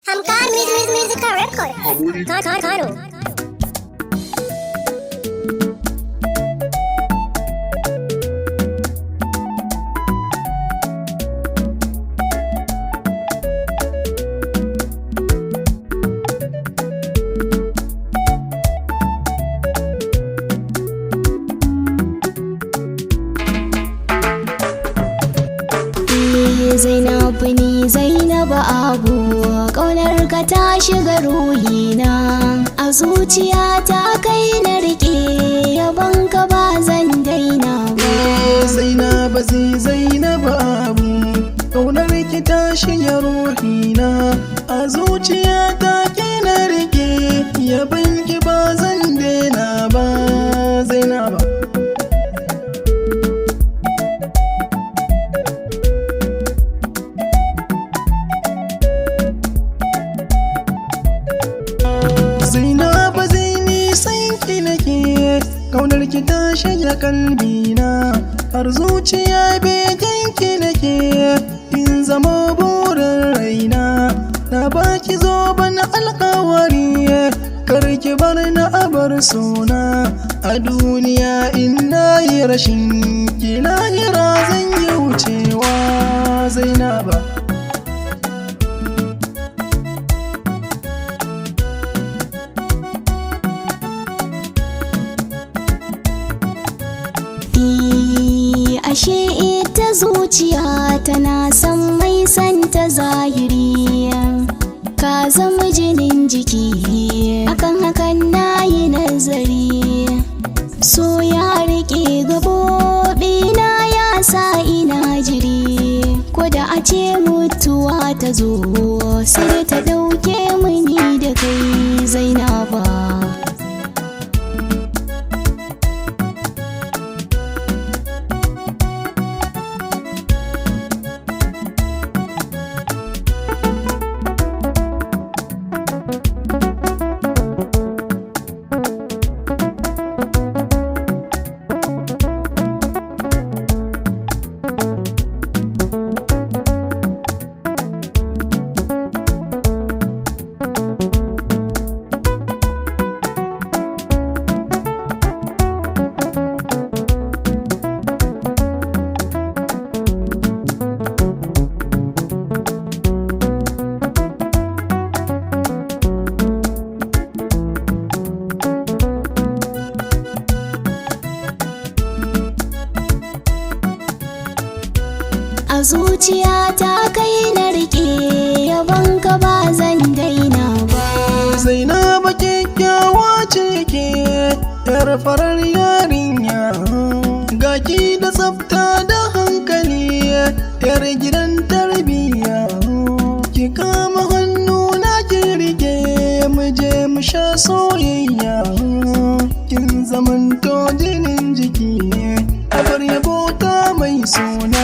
Hamkar Musical Record. Kano. Zainabu ni Zainabu Abu, ƙaunar ka ta shiga ruhina, a zuciya ta kai na rike, yabon ka ba zan daina ba. Zainabu Zainabu Abu, ƙaunar ki ta shiga ruhina, a zuciya ta kai na rike, yabon ki ba zan daina ba. Zainabu Zainabu Zaini san ki nake, ƙaunar ki ta shiga kalbina, har zuciya begen ki nake, kin zama burin raina, na baki zoben alƙawari, kar ki bar na abar suna, a duniya in nayi rashin ki lahira zan yi wucewa. Zainabu Ashe ita zuciya tana son mai santa zahiri, ka zama jinin jiki, hakan nayi nazari, so ya rike gabobi na ya sa ina jiri, ko da a ce mutuwa ta zo sai ta dauke mini da kai. Zainabu a zuciya ta kai na rike, yabon ka ba zan daina ba. Zainabu kyakkyawa ce ke, yar farar yarinya, gaki da tsafta da hankali, yar gidan tarbiyya, ki kama hannu na ki rike, mu je mu sha soyayya, kin zamanto jinin jiki, abar yabo ta mai suna.